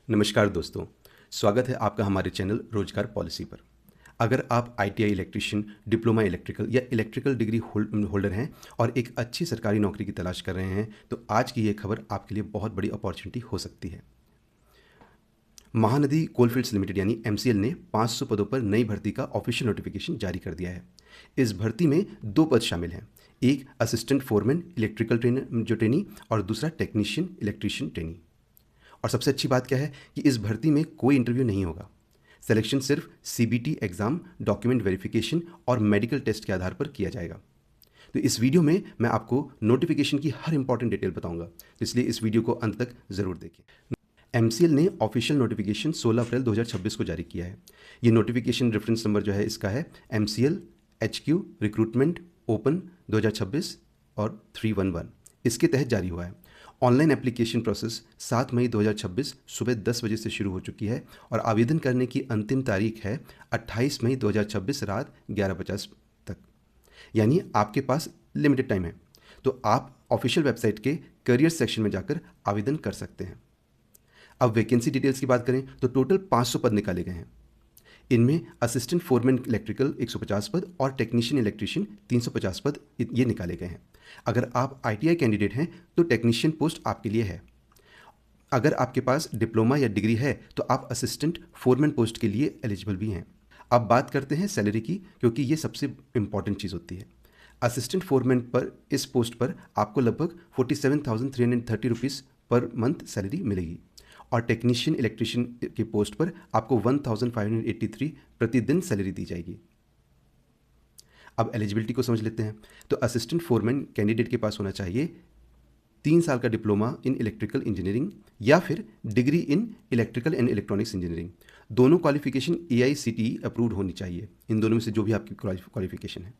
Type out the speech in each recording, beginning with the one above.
नमस्कार दोस्तों, स्वागत है आपका हमारे चैनल रोजगार पॉलिसी पर। अगर आप आईटीआई इलेक्ट्रीशियन, डिप्लोमा इलेक्ट्रिकल या इलेक्ट्रिकल डिग्री होल्डर हैं और एक अच्छी सरकारी नौकरी की तलाश कर रहे हैं, तो आज की ये खबर आपके लिए बहुत बड़ी अपॉर्चुनिटी हो सकती है। महानदी कोलफील्ड्स लिमिटेड यानी एमसीएल ने 500 पदों पर नई भर्ती का ऑफिशियल नोटिफिकेशन जारी कर दिया है। इस भर्ती में 2 पद शामिल हैं, एक असिस्टेंट फोरमैन इलेक्ट्रिकल ट्रेनी और दूसरा टेक्नीशियन इलेक्ट्रीशियन ट्रेनी। और सबसे अच्छी बात क्या है कि इस भर्ती में कोई इंटरव्यू नहीं होगा। सिलेक्शन सिर्फ सीबीटी एग्ज़ाम, डॉक्यूमेंट वेरिफिकेशन और मेडिकल टेस्ट के आधार पर किया जाएगा। तो इस वीडियो में मैं आपको नोटिफिकेशन की हर इंपॉर्टेंट डिटेल बताऊंगा, इसलिए इस वीडियो को अंत तक ज़रूर देखें। एमसीएल ने ऑफिशियल नोटिफिकेशन 16 अप्रैल 2026 को जारी किया है। ये नोटिफिकेशन रेफरेंस नंबर जो है इसका है MCL HQ रिक्रूटमेंट ओपन 2026 और 311। इसके तहत जारी हुआ है। ऑनलाइन एप्लीकेशन प्रोसेस 7 मई 2026 सुबह 10 बजे से शुरू हो चुकी है और आवेदन करने की अंतिम तारीख है 28 मई 2026 रात 11:50 तक, यानी आपके पास लिमिटेड टाइम है। तो आप ऑफिशियल वेबसाइट के करियर सेक्शन में जाकर आवेदन कर सकते हैं। अब वैकेंसी डिटेल्स की बात करें तो टोटल 500 पद निकाले गए हैं। इनमें असिस्टेंट फोरमैन इलेक्ट्रिकल 150 पद और टेक्नीशियन इलेक्ट्रीशियन 350 पद ये निकाले गए हैं। अगर आप आईटीआई कैंडिडेट हैं तो टेक्नीशियन पोस्ट आपके लिए है। अगर आपके पास डिप्लोमा या डिग्री है तो आप असिस्टेंट फोरमैन पोस्ट के लिए एलिजिबल भी हैं। अब बात करते हैं सैलरी की, क्योंकि ये सबसे इंपॉर्टेंट चीज़ होती है। असिस्टेंट फोरमैन पर इस पोस्ट पर आपको लगभग 47,330 रुपीज़ पर मंथ सैलरी मिलेगी और टेक्नीशियन इलेक्ट्रीशियन के पोस्ट पर आपको 1,583 प्रतिदिन सैलरी दी जाएगी। अब एलिजिबिलिटी को समझ लेते हैं। तो असिस्टेंट फोरमैन कैंडिडेट के पास होना चाहिए 3 साल का डिप्लोमा इन इलेक्ट्रिकल इंजीनियरिंग या फिर degree in electrical and electronics engineering. दोनों क्वालिफिकेशन AICTE अप्रूव्ड होनी चाहिए, इन दोनों में से जो भी आपकी क्वालिफिकेशन है।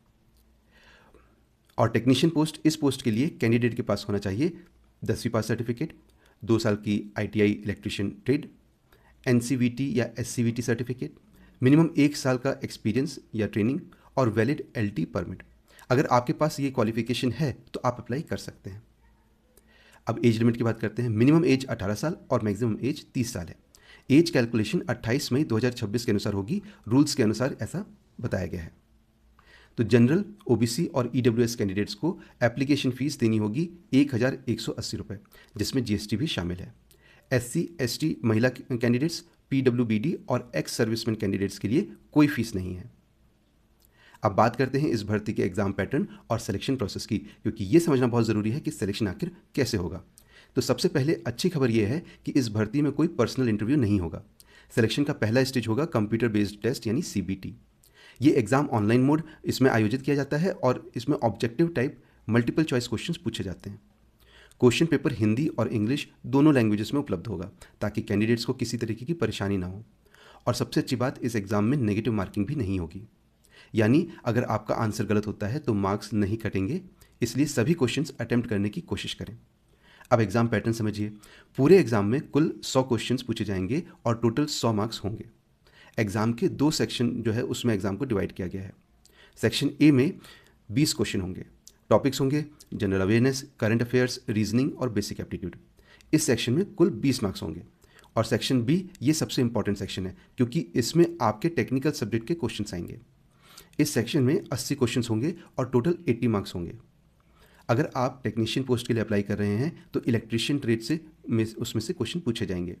और टेक्नीशियन पोस्ट, इस पोस्ट के लिए कैंडिडेट के पास होना चाहिए 10वीं पास सर्टिफिकेट, 2 साल की ITI इलेक्ट्रीशियन ट्रेड, NCVT या SCVT सर्टिफिकेट, मिनिमम 1 साल का एक्सपीरियंस या ट्रेनिंग और वैलिड LT परमिट। अगर आपके पास ये क्वालिफिकेशन है तो आप अप्लाई कर सकते हैं। अब एज लिमिट की बात करते हैं। मिनिमम एज 18 साल और मैक्सिमम एज 30 साल है। एज कैलकुलेशन 28 मई 2026 के अनुसार होगी, रूल्स के अनुसार ऐसा बताया गया है। तो जनरल, OBC और EWS कैंडिडेट्स को एप्लीकेशन फ़ीस देनी होगी 1,180 रुपये, जिसमें GST भी शामिल है। SC ST महिला कैंडिडेट्स, PWBD और एक्स सर्विसमैन कैंडिडेट्स के लिए कोई फीस नहीं है। अब बात करते हैं इस भर्ती के एग्ज़ाम पैटर्न और सिलेक्शन प्रोसेस की, क्योंकि ये समझना बहुत ज़रूरी है कि सिलेक्शन आखिर कैसे होगा। तो सबसे पहले अच्छी खबर ये है कि इस भर्ती में कोई पर्सनल इंटरव्यू नहीं होगा। सिलेक्शन का पहला स्टेज होगा कंप्यूटर बेस्ड टेस्ट यानी CBT। ये एग्ज़ाम ऑनलाइन मोड इसमें आयोजित किया जाता है और इसमें objective type multiple choice questions पूछे जाते हैं। क्वेश्चन पेपर हिंदी और इंग्लिश दोनों लैंग्वेजेस में उपलब्ध होगा ताकि कैंडिडेट्स को किसी तरीके की परेशानी ना हो। और सबसे अच्छी बात, इस एग्ज़ाम में नेगेटिव मार्किंग भी नहीं होगी, यानी अगर आपका आंसर गलत होता है तो मार्क्स नहीं कटेंगे, इसलिए सभी क्वेश्चंस अटेम्प्ट करने की कोशिश करें। अब एग्ज़ाम पैटर्न समझिए। पूरे एग्ज़ाम में कुल 100 क्वेश्चंस पूछे जाएंगे और टोटल 100 मार्क्स होंगे। एग्ज़ाम के 2 सेक्शन जो है उसमें एग्ज़ाम को डिवाइड किया गया है। सेक्शन A में 20 क्वेश्चन होंगे। टॉपिक्स होंगे general awareness, current affairs, reasoning और बेसिक एप्टीट्यूड। इस सेक्शन में कुल 20 मार्क्स होंगे। और सेक्शन B ये सबसे इंपॉर्टेंट सेक्शन है, क्योंकि इसमें आपके टेक्निकल सब्जेक्ट के क्वेश्चन आएंगे। इस सेक्शन में 80 क्वेश्चन होंगे और टोटल 80 मार्क्स होंगे। अगर आप टेक्नीशियन पोस्ट के लिए अप्लाई कर रहे हैं तो इलेक्ट्रीशियन ट्रेड से उसमें से क्वेश्चन पूछे जाएंगे।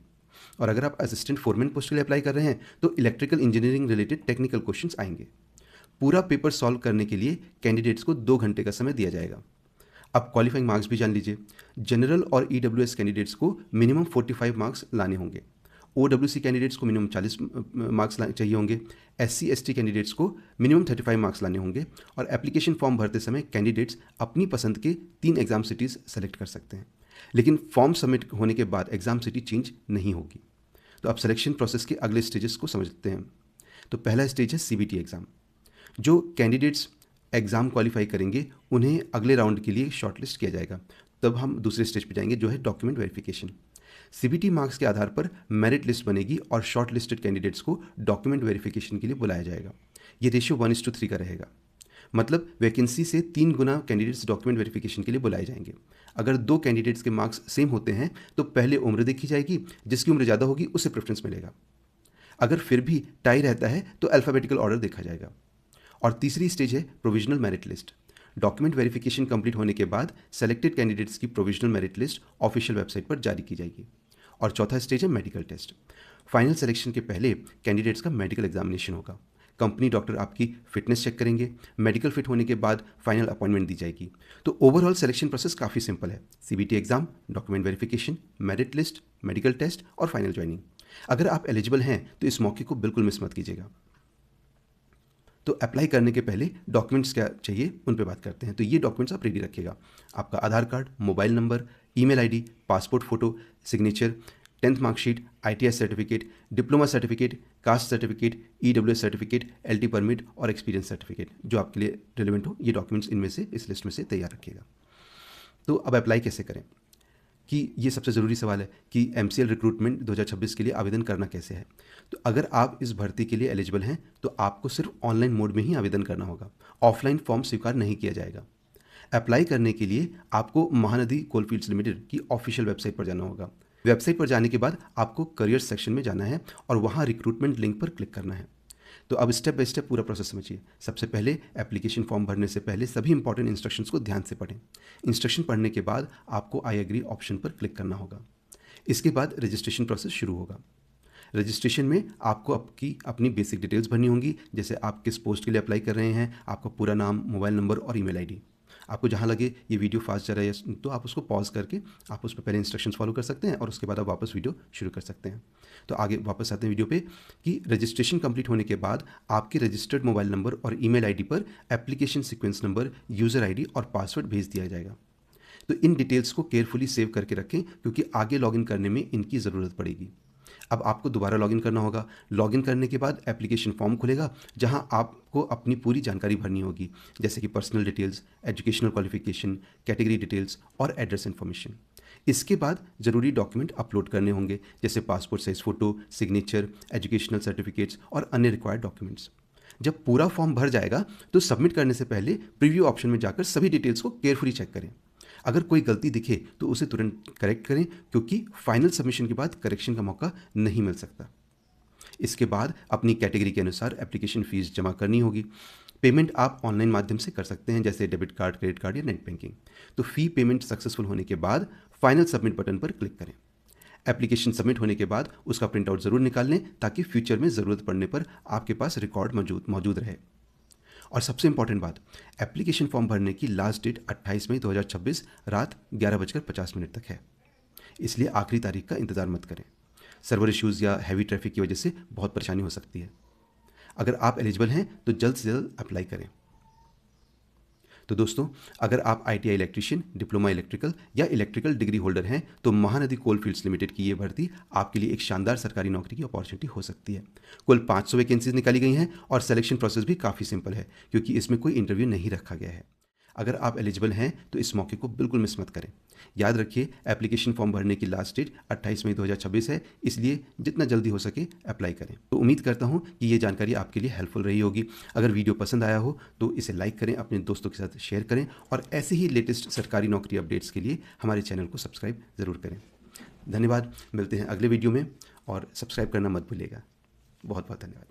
और अगर आप असिस्टेंट फोरमैन पोस्ट के लिए अप्लाई कर रहे हैं तो electrical engineering related technical questions आएंगे। पूरा पेपर सॉल्व करने के लिए कैंडिडेट्स को 2 घंटे का समय दिया जाएगा। अब क्वालिफाइंग मार्क्स भी जान लीजिए। जनरल और EWS कैंडिडेट्स को मिनिमम 45 मार्क्स लाने होंगे। OWC कैंडिडेट्स को मिनिमम 40 मार्क्स चाहिए होंगे। SC ST कैंडिडेट्स को मिनिमम 35 मार्क्स लाने होंगे। और एप्लीकेशन फॉर्म भरते समय कैंडिडेट्स अपनी पसंद के 3 एग्ज़ाम सिटीज़ सेलेक्ट कर सकते हैं, लेकिन फॉर्म सबमिट होने के बाद एग्ज़ाम सिटी चेंज नहीं होगी। तो अब सिलेक्शन प्रोसेस के अगले स्टेजेस को समझते हैं। तो पहला स्टेज है CBT एग्ज़ाम। जो कैंडिडेट्स एग्ज़ाम क्वालिफाई करेंगे उन्हें अगले राउंड के लिए शॉर्टलिस्ट किया जाएगा। तब हम दूसरे स्टेज पे जाएंगे, जो है डॉक्यूमेंट वेरिफिकेशन। CBT मार्क्स के आधार पर मेरिट लिस्ट बनेगी और शॉर्ट लिस्टेड कैंडिडेट्स को डॉक्यूमेंट वेरिफिकेशन के लिए बुलाया जाएगा। ये रेशियो 1:3 का रहेगा, मतलब वैकेंसी से 3 गुना कैंडिडेट्स डॉक्यूमेंट वेरिफिकेशन के लिए बुलाए जाएंगे। अगर 2 कैंडिडेट्स के मार्क्स सेम होते हैं तो पहले उम्र देखी जाएगी, जिसकी उम्र ज़्यादा होगी उसे प्रेफरेंस मिलेगा। अगर फिर भी टाई रहता है तो अल्फ़ाबेटिकल ऑर्डर देखा जाएगा। और तीसरी स्टेज है provisional merit list. Document verification complete होने के बाद सेलेक्टेड कैंडिडेट्स की provisional merit list official website पर जारी की जाएगी। और चौथा स्टेज है मेडिकल टेस्ट। फाइनल सिलेक्शन के पहले कैंडिडेट्स का मेडिकल एग्जामिनेशन होगा। कंपनी डॉक्टर आपकी फिटनेस चेक करेंगे। मेडिकल फिट होने के बाद फाइनल अपॉइंटमेंट दी जाएगी। तो ओवरऑल सिलेक्शन प्रोसेस काफ़ी सिंपल है। CBT exam, document verification, merit list, medical test और फाइनल ज्वाइनिंग। अगर आप एलिजिबल हैं तो इस मौके को बिल्कुल मिस मत कीजिएगा। तो अप्लाई करने के पहले डॉक्यूमेंट्स क्या चाहिए उन पे बात करते हैं। तो ये डॉक्यूमेंट्स आप रेडी रखिएगा। आपका Aadhaar card, mobile number, email ID, passport photo, signature, 10th marksheet, ITI certificate, diploma certificate, caste certificate, EWS certificate, LT permit और एक्सपीरियंस सर्टिफिकेट जो आपके लिए रिलेवेंट हो। ये डॉक्यूमेंट्स इनमें से इस लिस्ट में से तैयार रखिएगा। तो अब अप्लाई कैसे करें, कि ये सबसे ज़रूरी सवाल है कि MCL रिक्रूटमेंट 2026 के लिए आवेदन करना कैसे है। तो अगर आप इस भर्ती के लिए एलिजिबल हैं तो आपको सिर्फ ऑनलाइन मोड में ही आवेदन करना होगा। ऑफलाइन फॉर्म स्वीकार नहीं किया जाएगा। अप्लाई करने के लिए आपको महानदी कोलफील्ड्स लिमिटेड की ऑफिशियल वेबसाइट पर जाना होगा। वेबसाइट पर जाने के बाद आपको करियर सेक्शन में जाना है और वहाँ रिक्रूटमेंट लिंक पर क्लिक करना है। तो अब स्टेप बाय स्टेप पूरा प्रोसेस समझिए। सबसे पहले एप्लीकेशन फॉर्म भरने से पहले सभी इंपॉर्टेंट इंस्ट्रक्शंस को ध्यान से पढ़ें। इंस्ट्रक्शन पढ़ने के बाद आपको आई एग्री ऑप्शन पर क्लिक करना होगा। इसके बाद रजिस्ट्रेशन प्रोसेस शुरू होगा। रजिस्ट्रेशन में आपको अपनी बेसिक डिटेल्स भरनी होंगी, जैसे आप किस पोस्ट के लिए अप्लाई कर रहे हैं, आपका पूरा नाम, मोबाइल नंबर और ईमेल आईडी। आपको जहाँ लगे ये वीडियो फास्ट जा रहा है तो आप उसको पॉज करके आप उस पर पहले इंस्ट्रक्शंस फॉलो कर सकते हैं और उसके बाद आप वापस वीडियो शुरू कर सकते हैं। तो आगे वापस आते हैं वीडियो पे कि रजिस्ट्रेशन कंप्लीट होने के बाद आपके रजिस्टर्ड मोबाइल नंबर और ईमेल आईडी पर application sequence number, user ID और पासवर्ड भेज दिया जाएगा। तो इन डिटेल्स को केयरफुली सेव करके रखें क्योंकि आगे लॉगिन करने में इनकी ज़रूरत पड़ेगी। अब आपको दोबारा लॉगिन करना होगा। लॉगिन करने के बाद एप्लीकेशन फॉर्म खुलेगा जहां आपको अपनी पूरी जानकारी भरनी होगी, जैसे कि personal details, educational qualification, category details और एड्रेस इन्फॉर्मेशन। इसके बाद ज़रूरी डॉक्यूमेंट अपलोड करने होंगे, जैसे passport size photo, signature, educational certificates और अन्य रिक्वायर्ड डॉक्यूमेंट्स। जब पूरा फॉर्म भर जाएगा तो सबमिट करने से पहले प्रीव्यू ऑप्शन में जाकर सभी डिटेल्स को केयरफुली चेक करें। अगर कोई गलती दिखे तो उसे तुरंत करेक्ट करें क्योंकि फाइनल सबमिशन के बाद करेक्शन का मौका नहीं मिल सकता। इसके बाद अपनी कैटेगरी के अनुसार एप्लीकेशन फ़ीस जमा करनी होगी। पेमेंट आप ऑनलाइन माध्यम से कर सकते हैं, जैसे डेबिट कार्ड, क्रेडिट कार्ड या नेट बैंकिंग। तो फ़ी पेमेंट सक्सेसफुल होने के बाद फाइनल सबमिट बटन पर क्लिक करें। एप्लीकेशन सबमिट होने के बाद उसका प्रिंट आउट ज़रूर निकाल लें ताकि फ्यूचर में ज़रूरत पड़ने पर आपके पास रिकॉर्ड मौजूद रहे। और सबसे इंपॉर्टेंट बात, एप्लीकेशन फॉर्म भरने की लास्ट डेट 28 मई 2026 रात 11:50 तक है। इसलिए आखिरी तारीख का इंतज़ार मत करें। सर्वर इश्यूज़ या हैवी ट्रैफिक की वजह से बहुत परेशानी हो सकती है। अगर आप एलिजिबल हैं तो जल्द से जल्द अप्लाई करें। तो दोस्तों, अगर आप ITI इलेक्ट्रीशियन, डिप्लोमा इलेक्ट्रिकल या इलेक्ट्रिकल डिग्री होल्डर हैं तो महानदी कोलफील्ड्स लिमिटेड की ये भर्ती आपके लिए एक शानदार सरकारी नौकरी की अपॉर्चुनिटी हो सकती है। कुल 500 वैकेंसीज निकाली गई हैं और सिलेक्शन प्रोसेस भी काफ़ी सिंपल है क्योंकि इसमें कोई इंटरव्यू नहीं रखा गया है। अगर आप एलिजिबल हैं तो इस मौके को बिल्कुल मिस मत करें। याद रखिए, एप्लीकेशन फॉर्म भरने की लास्ट डेट 28 मई 2026 है, इसलिए जितना जल्दी हो सके अप्लाई करें। तो उम्मीद करता हूं कि ये जानकारी आपके लिए हेल्पफुल रही होगी। अगर वीडियो पसंद आया हो तो इसे लाइक करें, अपने दोस्तों के साथ शेयर करें और ऐसे ही लेटेस्ट सरकारी नौकरी अपडेट्स के लिए हमारे चैनल को सब्सक्राइब ज़रूर करें। धन्यवाद। मिलते हैं अगले वीडियो में और सब्सक्राइब करना मत भूलिएगा। बहुत बहुत धन्यवाद।